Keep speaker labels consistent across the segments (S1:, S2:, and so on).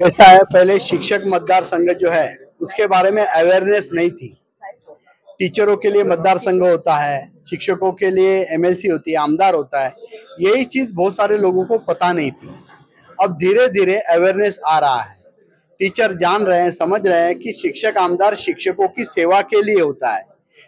S1: ऐसा है, पहले शिक्षक मतदार संघ जो है उसके बारे में अवेयरनेस नहीं थी। टीचरों के लिए मतदार संघ होता है, शिक्षकों के लिए एमएलसी होती है, आमदार होता है। यही चीज बहुत सारे लोगों को पता नहीं थी। अब धीरे धीरे अवेयरनेस आ रहा है। टीचर जान रहे हैं, समझ रहे हैं कि शिक्षक आमदार शिक्षकों की सेवा के लिए होता है,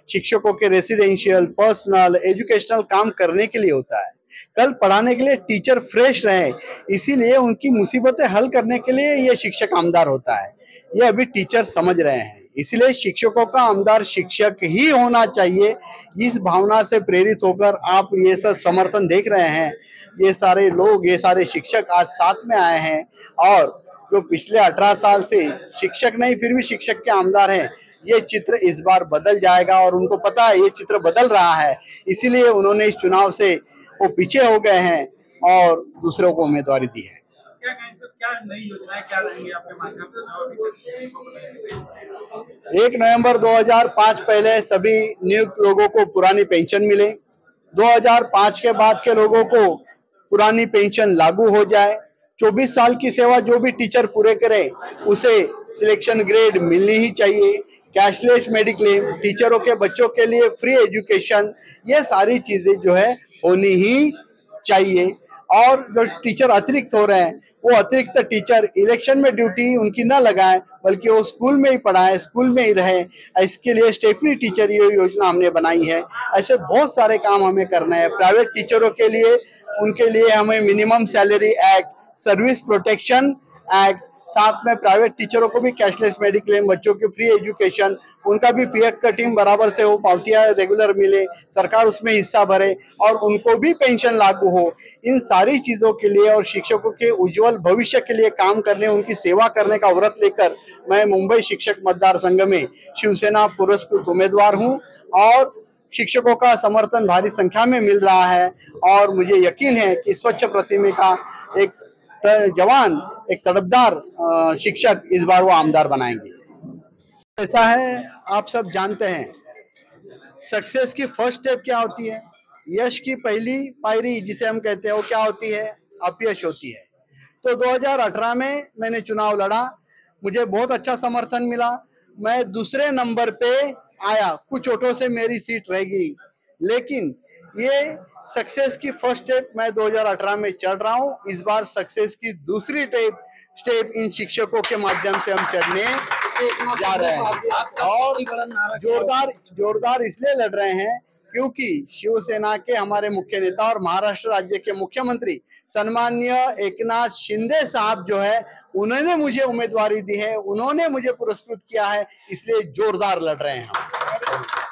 S1: शिक्षकों के रेसिडेंशियल, पर्सनल, एजुकेशनल काम करने के लिए होता है। कल पढ़ाने के लिए टीचर फ्रेश रहे, इसीलिए उनकी मुसीबतें हल करने के लिए ये शिक्षक आमदार होता है। ये अभी टीचर समझ रहे हैं, इसलिए शिक्षकों का आमदार शिक्षक ही होना चाहिए। इस भावना से प्रेरित होकर आप ये सब समर्थन देख रहे हैं। ये सारे लोग, ये सारे शिक्षक आज साथ में आए हैं और जो पिछले 18 साल से शिक्षक नहीं फिर भी शिक्षक के आमदार हैं, ये चित्र इस बार बदल जाएगा और उनको पता है ये चित्र बदल रहा है। इसीलिए उन्होंने इस चुनाव से वो पीछे हो गए हैं और दूसरों को उम्मीदवारी दी है।
S2: क्या नई योजनाएं क्या रहेंगी आपके माध्यम
S1: से? 1 नवंबर 2005 पहले सभी नियुक्त लोगों को पुरानी पेंशन मिले। 2005 के बाद के लोगों को पुरानी पेंशन लागू हो जाए। 24 साल की सेवा जो भी टीचर पूरे करे उसे सिलेक्शन ग्रेड मिलनी ही चाहिए। कैशलेस मेडिक्लेम, टीचरों के बच्चों के लिए फ्री एजुकेशन, ये सारी चीजें जो है होनी ही चाहिए। और जो टीचर अतिरिक्त हो रहे हैं वो अतिरिक्त टीचर इलेक्शन में ड्यूटी उनकी न लगाएं, बल्कि वो स्कूल में ही पढ़ाएं, स्कूल में ही रहें। इसके लिए स्टेफनी टीचर ये योजना हमने बनाई है। ऐसे बहुत सारे काम हमें करने हैं। प्राइवेट टीचरों के लिए, उनके लिए हमें minimum salary act, service protection act, साथ में प्राइवेट टीचरों को भी कैशलेस मेडिक्लेम, बच्चों की फ्री एजुकेशन, उनका भी पीएफ कटिंग बराबर से हो, पावतियां रेगुलर मिले, सरकार उसमें हिस्सा भरे और उनको भी पेंशन लागू हो। इन सारी चीजों के लिए और शिक्षकों के उज्जवल भविष्य के लिए काम करने, उनकी सेवा करने का व्रत लेकर मैं मुंबई शिक्षक मतदार संघ में शिवसेना पुरस्कृत उम्मीदवार हूँ और शिक्षकों का समर्थन भारी संख्या में मिल रहा है और मुझे यकीन है कि स्वच्छ प्रतिमा का एक जवान, एक तड़पदार शिक्षक इस बार वो आमदार बनाएंगे। ऐसा है, आप सब जानते हैं सक्सेस की फर्स्ट स्टेप क्या होती है, यश की पहली पायरी जिसे हम कहते हैं वो क्या होती है, अपयश होती है। तो 2018 में मैंने चुनाव लड़ा, मुझे बहुत अच्छा समर्थन मिला, मैं दूसरे नंबर पे आया, कुछ वोटों से मेरी सीट रह गई। लेकिन ये सक्सेस की फर्स्ट स्टेप मैं 2018 में चढ़ रहा हूँ। इस बार सक्सेस की दूसरी स्टेप इन शिक्षकों के माध्यम से हम चढ़ने जा रहे हैं और जोरदार इसलिए लड़ रहे हैं क्योंकि शिवसेना के हमारे मुख्य नेता और महाराष्ट्र राज्य के मुख्यमंत्री सम्माननीय एकनाथ शिंदे साहब जो है, उन्होंने मुझे उम्मीदवारी दी है, उन्होंने मुझे पुरस्कृत किया है, इसलिए जोरदार लड़ रहे हैं हम।